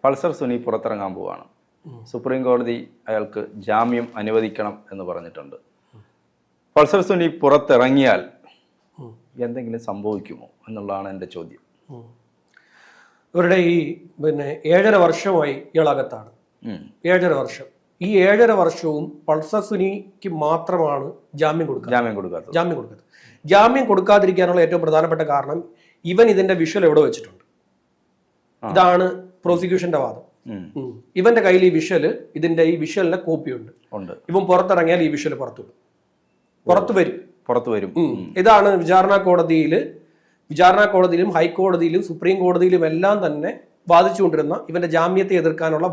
Pulsar Suni പുറത്തിറങ്ങാൻ പോവാണ്. Supreme കോടതി അയാൾക്ക് ജാമ്യം അനുവദിക്കണം എന്ന് പറഞ്ഞിട്ടുണ്ട്. പൾസർ സുനി പുറത്തിറങ്ങിയാൽ എന്തെങ്കിലും സംഭവിക്കുമോ എന്നുള്ളതാണ് എൻ്റെ ചോദ്യം. ഇവരുടെ ഈ 7.5 വർഷമായി ഇയാളകത്താണ്. 7.5 വർഷം. ഈ 7.5 വർഷവും പൾസർ സുനിക്ക് മാത്രമാണ് ജാമ്യം കൊടുക്കാത്തത്. ജാമ്യം കൊടുക്കാതിരിക്കാനുള്ള ഏറ്റവും പ്രധാനപ്പെട്ട കാരണം ഇവൻ ഇതിന്റെ വിഷ്വൽ എവിടെ വെച്ചിട്ടുണ്ട്. ഇതാണ് പ്രോസിക്യൂഷന്റെ വാദം. ഇവന്റെ കയ്യിൽ ഈ വിഷ്വലിന്റെ കോപ്പി ഉണ്ട്. ഇവൻ പുറത്തിറങ്ങിയാൽ ഈ വിഷ്വൽ പുറത്തു വരും. ഇതാണ് വിചാരണ കോടതിയിലും ഹൈക്കോടതിയിലും സുപ്രീം കോടതിയിലും എല്ലാം തന്നെ വാദിച്ചുകൊണ്ടിരുന്ന ഇവന്റെ ജാമ്യത്തെ എതിർക്കാനുള്ള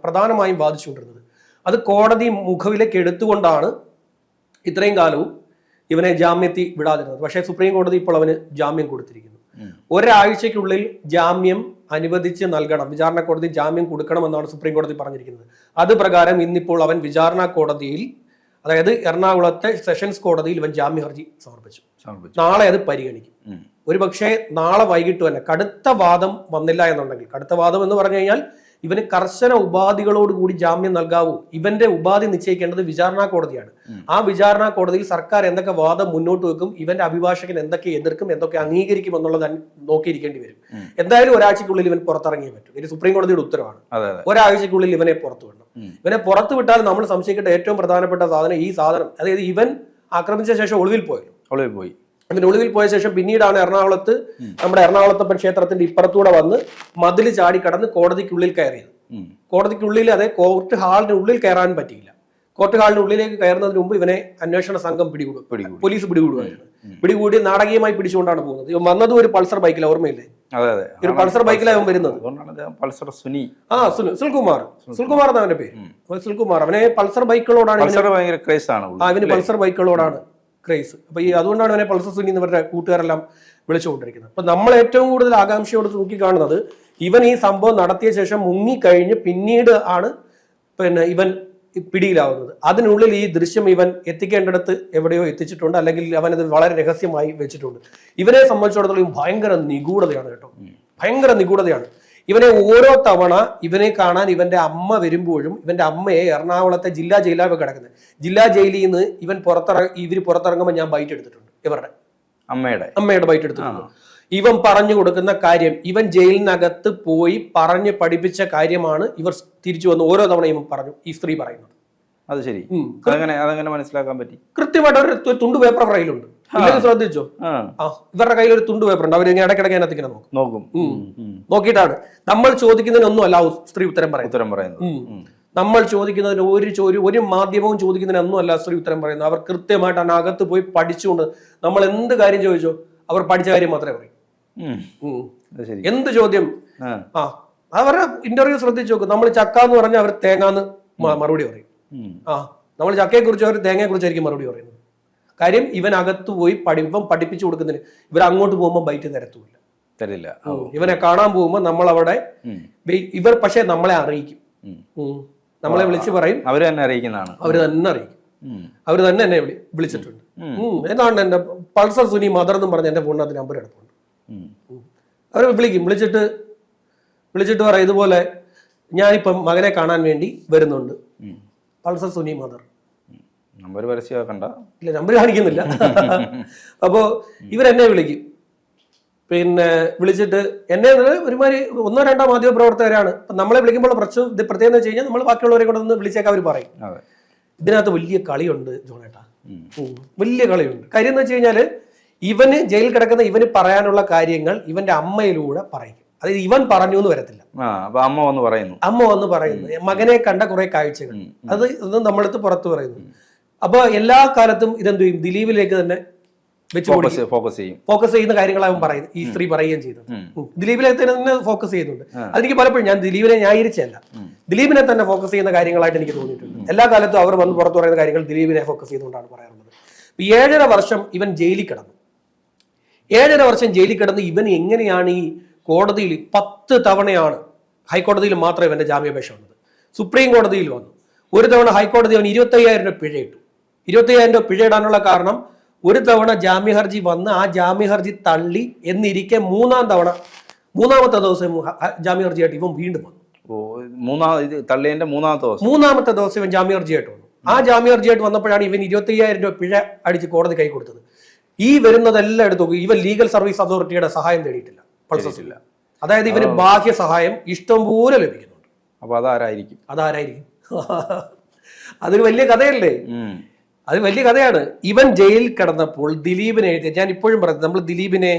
പ്രധാനമായും വാദിച്ചുകൊണ്ടിരുന്നത്. അത് കോടതി മുഖവിലേക്ക് എടുത്തുകൊണ്ടാണ് ഇത്രയും കാലവും ഇവനെ ജാമ്യത്തിൽ വിടാതിരുന്നത്. പക്ഷേ സുപ്രീം കോടതി ഇപ്പോൾ അവന് ജാമ്യം കൊടുത്തിരിക്കുന്നു. ഒരാഴ്ചയ്ക്കുള്ളിൽ ജാമ്യം അനുവദിച്ച് നൽകണം, വിചാരണ കോടതി ജാമ്യം കൊടുക്കണമെന്നാണ് സുപ്രീം കോടതി പറഞ്ഞിരിക്കുന്നത്. അത് പ്രകാരം ഇന്നിപ്പോൾ അവൻ വിചാരണ കോടതിയിൽ, അതായത് എറണാകുളത്തെ സെഷൻസ് കോടതിയിൽ ഇവൻ ജാമ്യ ഹർജി സമർപ്പിച്ചു. നാളെ അത് പരിഗണിക്കും. ഒരു പക്ഷേ നാളെ വൈകിട്ട് തന്നെ കടുത്ത വാദം വന്നില്ല എന്നുണ്ടെങ്കിൽ, കടുത്ത വാദം എന്ന് പറഞ്ഞു കഴിഞ്ഞാൽ ഇവന് കർശന ഉപാധികളോടുകൂടി ജാമ്യം നൽകാവൂ. ഇവന്റെ ഉപാധി നിശ്ചയിക്കേണ്ടത് വിചാരണ കോടതിയാണ്. ആ വിചാരണ കോടതിയിൽ സർക്കാർ എന്തൊക്കെ വാദം മുന്നോട്ട് വെക്കും, ഇവന്റെ അഭിഭാഷകൻ എന്തൊക്കെ എതിർക്കും, എന്തൊക്കെ അംഗീകരിക്കും എന്നുള്ളത് നോക്കിയിരിക്കേണ്ടി വരും. എന്തായാലും ഒരാഴ്ചക്കുള്ളിൽ ഇവൻ പുറത്തിറങ്ങിയേ പറ്റും. ഇത് സുപ്രീം കോടതിയുടെ ഉത്തരവാണ്. ഒരാഴ്ചക്കുള്ളിൽ ഇവനെ പുറത്തു വിടണം. ഇവനെ പുറത്തു വിട്ടാൽ നമ്മൾ സംശയിക്കേണ്ട ഏറ്റവും പ്രധാനപ്പെട്ട സാധനം ഈ സാധനം, അതായത് ഇവൻ ആക്രമിച്ച ശേഷം ഒളിവിൽ പോയി. അതിന്റെ ഒളിവിൽ പോയ ശേഷം പിന്നീടാണ് നമ്മുടെ എറണാകുളത്തപ്പൻ ക്ഷേത്രത്തിന്റെ ഇപ്പുറത്തൂടെ വന്ന് മതിൽ ചാടി കടന്ന് കോടതിക്കുള്ളിൽ കയറിയത്. കോടതിക്കുള്ളിൽ, അതെ, കോർട്ട് ഹാളിന് ഉള്ളിൽ കയറാൻ പറ്റിയില്ല. കോർട്ട് ഹാളിന് ഉള്ളിലേക്ക് കയറുന്നതിന് മുമ്പ് ഇവനെ അന്വേഷണ സംഘം പോലീസ് പിടികൂടുമായിരുന്നു. പിടികൂടി നാടകീയമായി പിടിച്ചുകൊണ്ടാണ് പോകുന്നത്. ഇവൻ വന്നത് ഒരു പൾസർ ബൈക്കിൽ, ഓർമ്മയില്ലേ? ഒരു പൾസർ ബൈക്കിലാണ് അവൻ വരുന്നത്. സുൽകുമാർ എന്നാണ് അവന്റെ പേര്. സുൽകുമാർ. അവനെ പൾസർ ബൈക്കുകളോടാണ് അവന് പൾസർ ബൈക്കുകളോടാണ് ക്രേസ്. അപ്പൊ അതുകൊണ്ടാണ് അവനെ പൾസർ സുനി എന്നിവരുടെ കൂട്ടുകാരെല്ലാം വിളിച്ചുകൊണ്ടിരിക്കുന്നത്. അപ്പൊ നമ്മൾ ഏറ്റവും കൂടുതൽ ആകാംക്ഷയോട് നോക്കിക്കാണുന്നത് ഇവൻ ഈ സംഭവം നടത്തിയ ശേഷം മുങ്ങിക്കഴിഞ്ഞ് പിന്നീട് ആണ് ഇവൻ പിടിയിലാവുന്നത്. അതിനുള്ളിൽ ഈ ദൃശ്യം ഇവൻ എത്തിക്കേണ്ടിടത്ത് എവിടെയോ എത്തിച്ചിട്ടുണ്ട്, അല്ലെങ്കിൽ അവനത് വളരെ രഹസ്യമായി വെച്ചിട്ടുണ്ട്. ഇവനെ സംബന്ധിച്ചിടത്തോളം ഭയങ്കര നിഗൂഢതയാണ് കേട്ടോ, ഭയങ്കര നിഗൂഢതയാണ്. ഇവനെ ഓരോ തവണ ഇവനെ കാണാൻ ഇവന്റെ അമ്മ വരുമ്പോഴും ഇവന്റെ അമ്മയെ എറണാകുളത്തെ ജില്ലാ ജയിലിലാണ് കിടക്കുന്നത്. ജില്ലാ ജയിലിൽ നിന്ന് ഇവർ പുറത്തിറങ്ങുമ്പോൾ ഞാൻ ബൈറ്റ് എടുത്തിട്ടുണ്ട്. ഇവരുടെ അമ്മയുടെ ബൈറ്റ് എടുത്തിട്ടുണ്ട്. ഇവൻ പറഞ്ഞു കൊടുക്കുന്ന കാര്യം, ഇവൻ ജയിലിനകത്ത് പോയി പറഞ്ഞ് പഠിപ്പിച്ച കാര്യമാണ് ഇവർ തിരിച്ചു വന്ന് ഓരോ തവണ ഇവൻ പറഞ്ഞു, ഈ സ്ത്രീ പറയുന്നത്. അത് ശരി, അതങ്ങനെ മനസ്സിലാക്കാൻ പറ്റി. കൃത്യമായിട്ട് ഒരു തുണ്ട് പേപ്പർ കയ്യിലുണ്ട്. ശ്രദ്ധിച്ചോ? ഇവരുടെ കയ്യിൽ ഒരു തുണ്ട് പേപ്പർ ഉണ്ട്. അവർ ഇടയ്ക്കിടയ്ക്ക് അതിനകത്ത് ഇങ്ങനെ നോക്കും. നോക്കിയിട്ടാണ് നമ്മൾ ചോദിക്കുന്നതിനൊന്നും അല്ല സ്ത്രീ ഉത്തരം പറയുന്നത്. നമ്മൾ ചോദിക്കുന്നതിന് ഒരു മാധ്യമവും ചോദിക്കുന്നതിനൊന്നും അല്ല സ്ത്രീ ഉത്തരം പറയുന്നത്. അവർ കൃത്യമായിട്ട് അതിനകത്ത് പോയി പഠിച്ചുകൊണ്ട് നമ്മൾ എന്ത് കാര്യം ചോദിച്ചോ അവർ പഠിച്ച കാര്യം മാത്രമേ പറയൂ. എന്ത് ചോദ്യം, അവരുടെ ഇന്റർവ്യൂ ശ്രദ്ധിച്ചു നോക്കും. നമ്മൾ ചക്ക എന്ന് പറഞ്ഞാൽ അവർ തേങ്ങാന്ന് മറുപടി പറയും. നമ്മൾ ചക്കയെ കുറിച്ച് അവർ തേങ്ങയെ കുറിച്ചായിരിക്കും മറുപടി പറയുന്നത്. കാര്യം ഇവനകത്ത് പോയി പഠിപ്പിച്ചു കൊടുക്കുന്നതിന് ഇവർ അങ്ങോട്ട് പോകുമ്പോൾ ബൈറ്റ് തരില്ല. ഇവനെ കാണാൻ പോകുമ്പോൾ നമ്മൾ അവിടെ ഇവർ പക്ഷെ നമ്മളെ അറിയിക്കും. നമ്മളെ വിളിച്ച് പറയും. അവര് തന്നെ അറിയിക്കുന്നതാണ്. അവര് തന്നെ എന്നെ വിളിച്ചിട്ടുണ്ട്. എന്താണ് എന്റെ പൾസർ സുനി മദർ എന്നും പറഞ്ഞ എന്റെ ഫോണിനകത്ത് നമ്പർ എടുപ്പുണ്ട്. അവര് വിളിച്ചിട്ട് പറയും, ഇതുപോലെ ഞാനിപ്പം മകനെ കാണാൻ വേണ്ടി വരുന്നുണ്ട്, പൾസർ സുനി മദർ. നമ്പർ പരസ്യമാക്കണ്ട. ഇല്ല, നമ്പർ കാണിക്കുന്നില്ല. അപ്പോ ഇവരെന്നെ വിളിക്കും. വിളിച്ചിട്ട് എന്നെ ഒരുമാതിരി 1-2 മാധ്യമ പ്രവർത്തകരാണ്. നമ്മളെ വിളിക്കുമ്പോൾ പ്രത്യേകം വെച്ച് കഴിഞ്ഞാൽ നമ്മൾ ബാക്കിയുള്ളവരെ കൂടെ ഒന്ന് വിളിച്ചേക്കാൻ അവർ പറയും. ഇതിനകത്ത് വലിയ കളിയുണ്ട് ജോണേട്ടാ, വലിയ കളിയുണ്ട്. കാര്യം എന്ന് വെച്ച് കഴിഞ്ഞാല് ഇവന് ജയിലിൽ കിടക്കുന്ന ഇവന് പറയാനുള്ള കാര്യങ്ങൾ ഇവന്റെ അമ്മയിലൂടെ പറയും. അതായത് ഇവൻ പറഞ്ഞു എന്ന് വരത്തില്ല, അമ്മ വന്ന് പറയുന്നു മകനെ കണ്ട കുറെ കാഴ്ചകൾ, അത് നമ്മളടുത്ത് പുറത്തു പറയുന്നു. അപ്പൊ എല്ലാ കാലത്തും ഇതെന്ത് ചെയ്യും, ദിലീപിലേക്ക് തന്നെ ഫോക്കസ് ചെയ്യുന്ന കാര്യങ്ങളാവും പറയുന്നത്. ഈ സ്ത്രീ പറയുകയും ചെയ്തത് ദിലീപിലേക്ക് തന്നെ ഫോക്കസ് ചെയ്യുന്നുണ്ട്. അതെനിക്ക് പലപ്പോഴും, ഞാൻ ദിലീപിനെ ന്യായീകരിച്ചല്ല, ദിലീപിനെ തന്നെ ഫോക്കസ് ചെയ്യുന്ന കാര്യങ്ങളായിട്ട് എനിക്ക് തോന്നിയിട്ടുണ്ട്. എല്ലാ കാലത്തും അവർ വന്ന് പുറത്തു പറയുന്ന കാര്യങ്ങൾ ദിലീപിനെ ഫോക്കസ് ചെയ്തുകൊണ്ടാണ് പറയാറുള്ളത്. 7.5 വർഷം ഇവൻ ജയിലിൽ കിടന്നു. 7.5 വർഷം ജയിലിൽ കിടന്ന് ഇവൻ എങ്ങനെയാണ് ഈ കോടതിയിൽ 10 തവണയാണ്, ഹൈക്കോടതിയിൽ മാത്രമേ ഇവന്റെ ജാമ്യാപേക്ഷ വന്നത്, സുപ്രീം കോടതിയിൽ വന്നു. ഒരു തവണ ഹൈക്കോടതി അവൻ 25,000 രൂപ പിഴ ഇട്ടു. 25,000 രൂപ പിഴ ഇടാനുള്ള കാരണം ഒരു തവണ ജാമ്യഹർജി വന്ന് ആ ജാമ്യഹർജി തള്ളി എന്നിരിക്കെ മൂന്നാമത്തെ ദിവസം ജാമ്യഹർജിയായിട്ട് ഇവൻ വീണ്ടും ഇത് തള്ളിയതിന്റെ മൂന്നാമത്തെ ദിവസം ഇവൻ ജാമ്യാർജിയായിട്ട് വന്നു. ആ ജാമ്യാർജിയായിട്ട് വന്നപ്പോഴാണ് ഇവൻ 25,000 രൂപ പിഴ അടിച്ച് കോടതി കൈ കൊടുത്തത്. ഈ വരുന്നതെല്ലാം എടുത്തു നോക്കും, ഇവൻ ലീഗൽ സർവീസ് അതോറിറ്റിയുടെ സഹായം തേടിയിട്ടില്ല, പൾസസില്ല. അതായത് ഇവന് ബാഹ്യ സഹായം ഇഷ്ടം പോലെ ലഭിക്കുന്നുണ്ട്. അപ്പൊ അതാരായിരിക്കും? അതൊരു വലിയ കഥയല്ലേ? അത് വലിയ കഥയാണ്. ഇവൻ ജയിലിൽ കിടന്നപ്പോൾ ദിലീപിനെ എഴുതിയ, ഞാൻ ഇപ്പോഴും പറയുന്നത്, നമ്മൾ ദിലീപിനെ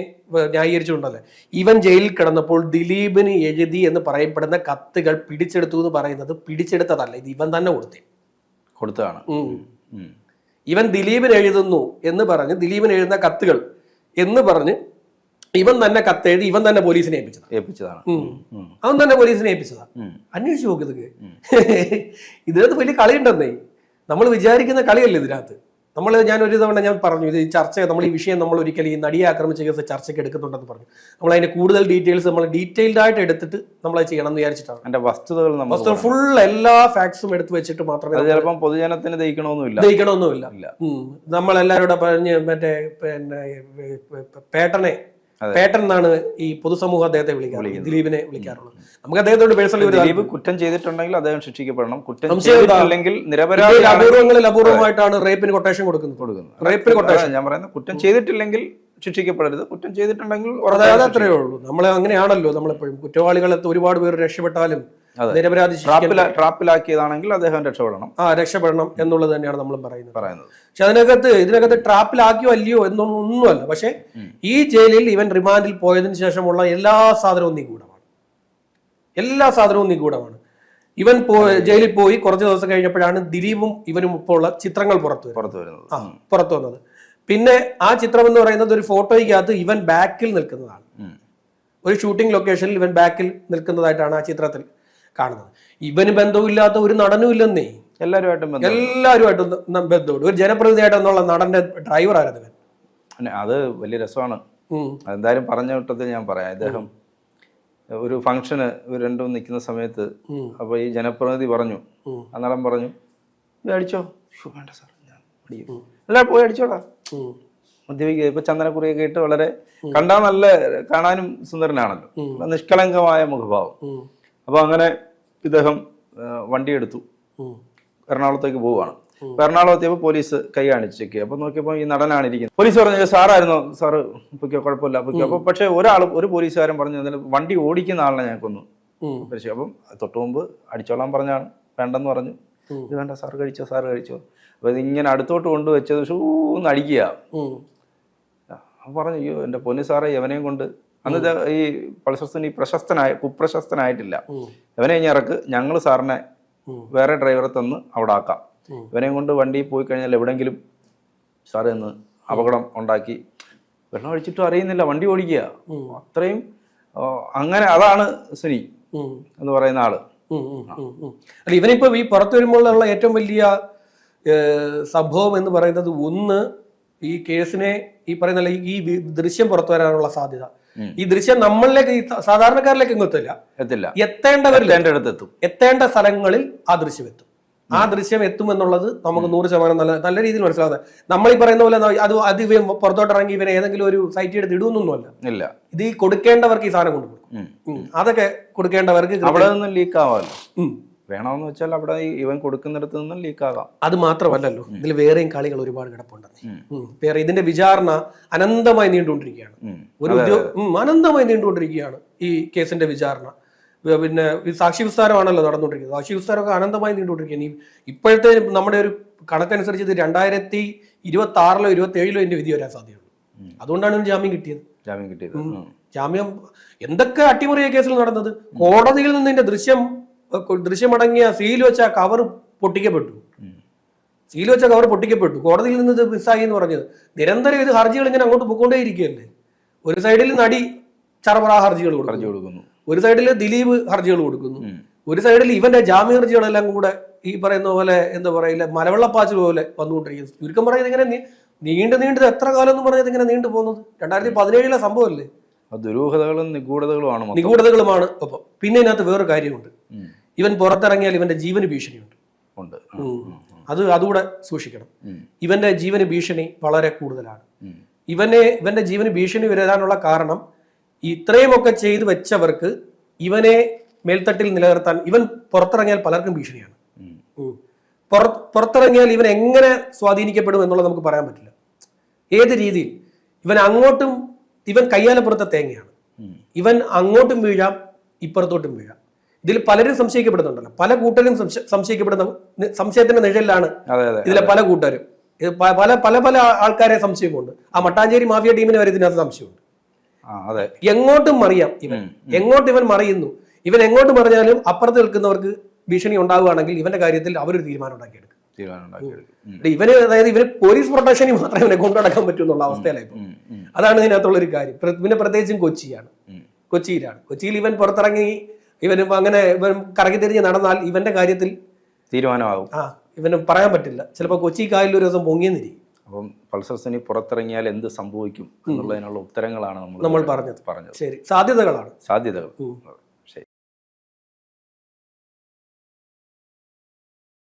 ന്യായീകരിച്ചുകൊണ്ടല്ലേ, ഇവൻ ജയിലിൽ കിടന്നപ്പോൾ ദിലീപിന് എഴുതി എന്ന് പറയപ്പെടുന്ന കത്തുകൾ പിടിച്ചെടുത്തു എന്ന് പറയുന്നത് പിടിച്ചെടുത്തതല്ല, ഇത് ഇവൻ തന്നെ കൊടുത്തതാണ്. ഇവൻ ദിലീപിന് എഴുതുന്നു എന്ന് പറഞ്ഞ്, ദിലീപിന് എഴുതുന്ന കത്തുകൾ എന്ന് പറഞ്ഞ് ഇവൻ തന്നെ കത്തെഴുതി ഇവൻ തന്നെ പോലീസിനെ ഏൽപ്പിച്ചതാണ്. അവൻ തന്നെ പോലീസിനെ ഏൽപ്പിച്ചതാ. അന്വേഷിച്ചു നോക്കുന്നത് ഇതിനകത്ത് വലിയ കളിയുണ്ടെന്നേ. നമ്മൾ വിചാരിക്കുന്ന കളിയല്ലേ ഇതിനകത്ത്. ഞാൻ ഒരു തവണ ഞാൻ പറഞ്ഞു, ഇത് ചർച്ച, നമ്മൾ ഈ വിഷയം നമ്മൾ ഒരിക്കലും ഈ നടിയെ ആക്രമിച്ച കേസ് ചർച്ചയ്ക്ക് എടുക്കുന്നുണ്ടെന്ന് പറഞ്ഞു. നമ്മൾ അതിന്റെ കൂടുതൽ ഡീറ്റെയിൽസ് നമ്മൾ ഡീറ്റെയിൽഡ് ആയിട്ട് എടുത്തിട്ട് നമ്മൾ അത് ചെയ്യണം എന്ന് വിചാരിച്ചിട്ടാണ്. അതിന്റെ വസ്തുതകൾ ഫുൾ എല്ലാ ഫാക്ട്സും എടുത്ത് വെച്ചിട്ട് മാത്രമേ, ചിലപ്പോൾ പൊതുജനത്തിന് ദഹിക്കണമെന്നില്ല. നമ്മളെല്ലാവരോടും പറഞ്ഞ് മറ്റേ പേട്ടൻ എന്നാണ് ഈ പൊതുസമൂഹം അദ്ദേഹത്തെ വിളിക്കാറുള്ളത്, ദിലീപിനെ വിളിക്കാറുള്ളത്. നമുക്ക് അദ്ദേഹത്തോട് പേഴ്സണലി കുറ്റം ചെയ്തിട്ടുണ്ടെങ്കിൽ അദ്ദേഹം ശിക്ഷിക്കപ്പെടണം. കുറ്റം ചെയ്തിട്ടില്ലെങ്കിൽ നിരപരാധി അപൂർവമായിട്ടാണ് റേപ്പിന് കൊട്ടേഷൻ കൊടുക്കുന്നത്. ഞാൻ പറയുന്നത് കുറ്റം ചെയ്തിട്ടില്ലെങ്കിൽ ശിക്ഷിക്കപ്പെടരുത്, കുറ്റം ചെയ്തിട്ടുണ്ടെങ്കിൽ അത്രയേ ഉള്ളൂ. നമ്മളെ അങ്ങനെയാണല്ലോ നമ്മളെപ്പോഴും. കുറ്റവാളികളെ ഒരുപാട് പേര് രക്ഷപ്പെട്ടാലും നിരപരാധി ട്രാപ്പിലാക്കിയതാണെങ്കിൽ അദ്ദേഹം രക്ഷപ്പെടണം എന്നുള്ളത് തന്നെയാണ് നമ്മൾ പറയുന്നത്. പക്ഷെ ഇതിനകത്ത് ട്രാപ്പിലാക്കിയോ അല്ലയോ എന്നൊന്നുമല്ല. പക്ഷെ ഈ ജയിലിൽ ഇവൻ റിമാൻഡിൽ പോയതിനു ശേഷമുള്ള എല്ലാ സാധനവും നിഗൂഢമാണ്. ഇവൻ ജയിലിൽ പോയി കുറച്ച് ദിവസം കഴിഞ്ഞപ്പോഴാണ് ദിലീപും ഇവനും ഇപ്പോൾ ഉള്ള ചിത്രങ്ങൾ പുറത്തു വന്നത്. പിന്നെ ആ ചിത്രം എന്ന് പറയുന്നത് ഒരു ഫോട്ടോയ്ക്കകത്ത് ഇവൻ ബാക്കിൽ നിൽക്കുന്നതാണ്. ഒരു ഷൂട്ടിംഗ് ലൊക്കേഷനിൽ ഇവൻ ബാക്കിൽ നിൽക്കുന്നതായിട്ടാണ് ആ ചിത്രത്തിൽ കാണുന്നത്. ഇവന് ബന്ധമില്ലാത്ത ഒരു നടനും ഇല്ലെന്നേ. എല്ലാവരുമായിട്ടും ബന്ധമുണ്ട്. ഒരു ജനപ്രതിനിധിയായിട്ടെന്നുള്ള നടന്റെ ഡ്രൈവർ ആയിരുന്നു. അത് വലിയ രസമാണ്. എന്തായാലും പറഞ്ഞ വിട്ടത്തിൽ ഞാൻ പറയാം. അദ്ദേഹം ഒരു ഫംഗ്ഷന് രണ്ടും നിൽക്കുന്ന സമയത്ത് അപ്പൊ ഈ ജനപ്രതിനിധി പറഞ്ഞു, ആ നടൻ പറഞ്ഞു, ഇത് അടിച്ചോ? വേണ്ട സാർ, ഞാൻ എല്ലാവരും പോയി അടിച്ചോടാ. മദ്യപിക്കുക. ഇപ്പൊ ചന്ദനക്കുറിയൊക്കെ ഇട്ട് വളരെ കാണാനും സുന്ദരനാണല്ലോ, നിഷ്കളങ്കമായ മുഖഭാവം. അപ്പൊ അങ്ങനെ ഇദ്ദേഹം വണ്ടി എടുത്തു എറണാകുളത്തേക്ക് പോവുകയാണ്. അപ്പൊ എറണാകുളത്തേക്ക് പോലീസ് കൈ കാണിച്ച് ചെക്ക്. അപ്പൊ നോക്കിയപ്പോ ഈ നടനാണ് ഇരിക്കുന്നത്. പോലീസ് പറഞ്ഞു, സാറായിരുന്നോ? സാറ് പൊയ്ക്കോ, കുഴപ്പമില്ല പൊയ്ക്കോ. അപ്പൊ പക്ഷെ ഒരു പോലീസുകാരൻ പറഞ്ഞു, വണ്ടി ഓടിക്കുന്ന ആളിനെ ഞങ്ങൾക്കൊന്ന് പരിശോധിച്ചു. അപ്പം തൊട്ടു മുമ്പ് അടിച്ചോളാൻ പറഞ്ഞാണ്, വേണ്ടെന്ന് പറഞ്ഞു. ഇത് വേണ്ട, സാറ് കഴിച്ചോ. അപ്പൊ ഇതിങ്ങനെ അടുത്തോട്ട് കൊണ്ടുവച്ചത് ഷൂന്ന് അടിക്കുക. അപ്പൊ പറഞ്ഞു, അയ്യോ എന്റെ പൊന്നു സാറേ, എവനെയും കൊണ്ട് അന്ന് ഈ പൾസർസുനി കുപ്രശസ്തനായിട്ടില്ല, ഇവനെ ഇനി ഇറക്ക്, ഞങ്ങൾ സാറിനെ വേറെ ഡ്രൈവറെ തന്ന് അവിടെ ആക്കാം, ഇവനെയും കൊണ്ട് വണ്ടി പോയി കഴിഞ്ഞാൽ എവിടെങ്കിലും സാറ് എന്ന് അപകടം ഉണ്ടാക്കി വെള്ളം ഒഴിച്ചിട്ടും അറിയുന്നില്ല, വണ്ടി ഓടിക്കുക. അത്രയും അങ്ങനെ അതാണ് സുനി എന്ന് പറയുന്ന ആള്. അല്ല, ഇവനിപ്പോ ഈ പുറത്തു വരുമ്പോഴുള്ള ഏറ്റവും വലിയ സംഭവം എന്ന് പറയുന്നത്, ഒന്ന് ഈ കേസിനെ ഈ പറയുന്ന ഈ ദൃശ്യം പുറത്തു വരാനുള്ള സാധ്യത. ഈ ദൃശ്യം നമ്മളിലേക്ക്, ഈ സാധാരണക്കാരിലേക്ക് എത്തില്ല, എത്തേണ്ട സ്ഥലങ്ങളിൽ ആ ദൃശ്യം എത്തും. ആ ദൃശ്യം എത്തുമെന്നുള്ളത് നമുക്ക് 100% നല്ല രീതിയിൽ മനസ്സിലാവുന്നത്. നമ്മൾ ഈ പറയുന്ന പോലെ അത് പുറത്തോട്ടിറങ്ങി ഇവനെ ഏതെങ്കിലും ഒരു സൈറ്റ് എടുത്ത് ഇടുന്നൊന്നുമല്ല. ഇത് ഈ കൊടുക്കേണ്ടവർക്ക് ഈ സാധനം കൊണ്ടുപോകും. അതൊക്കെ കൊടുക്കേണ്ടവർക്ക് അവിടെ നിന്നും ലീക്ക് ആവാമല്ലോ. വേണമെന്ന് വെച്ചാൽ അവിടെ ഇവൻ കൊടുക്കുന്നിടത്ത് നിന്നും ലീക്ക് ആകാം. അത് മാത്രമല്ലല്ലോ, ഇതിൽ വേറെയും കളികൾ ഒരുപാട് കിടപ്പുണ്ട്. വേറെ ഇതിന്റെ വിചാരണ അനന്തമായി നീണ്ടുകൊണ്ടിരിക്കുകയാണ്. അനന്തമായി നീണ്ടുകൊണ്ടിരിക്കുകയാണ് ഈ കേസിന്റെ വിചാരണ. പിന്നെ സാക്ഷി വിസ്താരമാണല്ലോ നടന്നുകൊണ്ടിരിക്കുന്നത്. സാക്ഷി വിസ്താരമൊക്കെ അനന്തമായി നീണ്ടുകൊണ്ടിരിക്കുകയാണ്. ഇപ്പോഴത്തെ നമ്മുടെ ഒരു കണക്കനുസരിച്ച് ഇത് 2026-ലോ 2027-ലോ ഇതിന്റെ വിധി വരാൻ സാധ്യതയുള്ളൂ. അതുകൊണ്ടാണ് ജാമ്യം കിട്ടിയത്. ജാമ്യം എന്തൊക്കെ അട്ടിമറിയ കേസിൽ നടന്നത്. കോടതിയിൽ നിന്ന് ഇതിന്റെ ദൃശ്യമടങ്ങിയ സീൽ വെച്ച കവർ പൊട്ടിക്കപ്പെട്ടു. കോടതിയിൽ നിന്ന് ഇത് മിസ്സായി എന്ന് പറഞ്ഞത്. നിരന്തരം ഇത് ഹർജികൾ ഇങ്ങനെ അങ്ങോട്ട് പോയിക്കൊണ്ടേയിരിക്കുകയല്ലേ. ഒരു സൈഡിൽ നടി ചറപറ ഹർജികൾ കൊടുക്കുന്നു, ഒരു സൈഡിൽ ദിലീപ് ഹർജികൾ കൊടുക്കുന്നു, ഒരു സൈഡിൽ ഇവന്റെ ജാമ്യ ഹർജികളെല്ലാം കൂടെ ഈ പറയുന്ന പോലെ എന്താ പറയില്ല, മലവെള്ളപ്പാച്ചിൽ പോലെ വന്നുകൊണ്ടിരിക്കുന്നു. ചുരുക്കം പറയുന്നത് ഇങ്ങനെ നീണ്ടത് എത്ര കാലം എന്ന് പറഞ്ഞത് ഇങ്ങനെ നീണ്ടു പോകുന്നത്. 2017-ലെ സംഭവമല്ലേ. ദുരൂഹതകളും നിഗൂഢതകളുമാണ്. ഒപ്പം പിന്നെ ഇതിനകത്ത് വേറൊരു കാര്യമുണ്ട്. ഇവൻ പുറത്തിറങ്ങിയാൽ ഇവന്റെ ജീവന് ഭീഷണിയുണ്ട്. അതുകൂടെ സൂക്ഷിക്കണം. ഇവന്റെ ജീവന് ഭീഷണി വളരെ കൂടുതലാണ്. ഇവന്റെ ജീവന് ഭീഷണി വരാനുള്ള കാരണം ഇത്രയുമൊക്കെ ചെയ്തു വെച്ചവർക്ക് ഇവനെ മേൽത്തട്ടിൽ നിലനിർത്താൻ ഇവൻ പുറത്തിറങ്ങിയാൽ പലർക്കും ഭീഷണിയാണ്. ഉം. പുറത്തിറങ്ങിയാൽ ഇവൻ എങ്ങനെ സ്വാധീനിക്കപ്പെടും എന്നുള്ളത് നമുക്ക് പറയാൻ പറ്റില്ല. ഏത് രീതിയിൽ ഇവൻ കയ്യാലപ്പുറത്തെ തേങ്ങയാണ്. ഇവൻ അങ്ങോട്ടും വീഴാം, ഇപ്പുറത്തോട്ടും വീഴാം. ഇതിൽ പലരും സംശയിക്കപ്പെടുന്നുണ്ടല്ലോ, പല കൂട്ടരും സംശയിക്കപ്പെടുന്ന സംശയത്തിന്റെ നിഴലിലാണ് ഇതിലെ പല കൂട്ടരും. പല പല പല ആൾക്കാരെ സംശയമുണ്ട്. ആ മട്ടാഞ്ചേരി മാഫിയ ടീമിന് വരെ ഇതിനകത്ത് സംശയമുണ്ട്. എങ്ങോട്ടും മറിയാം ഇവൻ, എങ്ങോട്ട് ഇവൻ മറിയുന്നു. ഇവൻ എങ്ങോട്ട് മറിഞ്ഞാലും അപ്പുറത്ത് നിൽക്കുന്നവർക്ക് ഭീഷണി ഉണ്ടാവുകയാണെങ്കിൽ ഇവന്റെ കാര്യത്തിൽ അവരൊരു തീരുമാനം ഉണ്ടാക്കിയെടുക്കും. അതായത് ഇവന് പോലീസ് പ്രൊട്ടക്ഷനിൽ മാത്രമേ ഇവനെ കൊണ്ടുനടക്കാൻ പറ്റൂ എന്നുള്ള അവസ്ഥയിലായി. അതാണ് ഇതിനകത്തുള്ള ഒരു കാര്യം. പിന്നെ പ്രത്യേകിച്ചും കൊച്ചിയിലാണ്. കൊച്ചിയിൽ ഇവൻ പുറത്തിറങ്ങി ഇവൻ കറങ്ങി തിരിഞ്ഞ് നടന്നാൽ ഇവന്റെ കാര്യത്തിൽ തീരുമാനമാകും. ഇവന് പറയാൻ പറ്റില്ല. ചിലപ്പോൾ കൊച്ചി കായലിൽ ഒരു ദിവസം പൊങ്ങിയെന്നിരിക്കും. അപ്പം പൾസർ സുനി പുറത്തിറങ്ങിയാൽ എന്ത് സംഭവിക്കും എന്നുള്ളതിനുള്ള ഉത്തരങ്ങളാണ് നമ്മൾ പറഞ്ഞത്. ശരി, സാധ്യതകൾ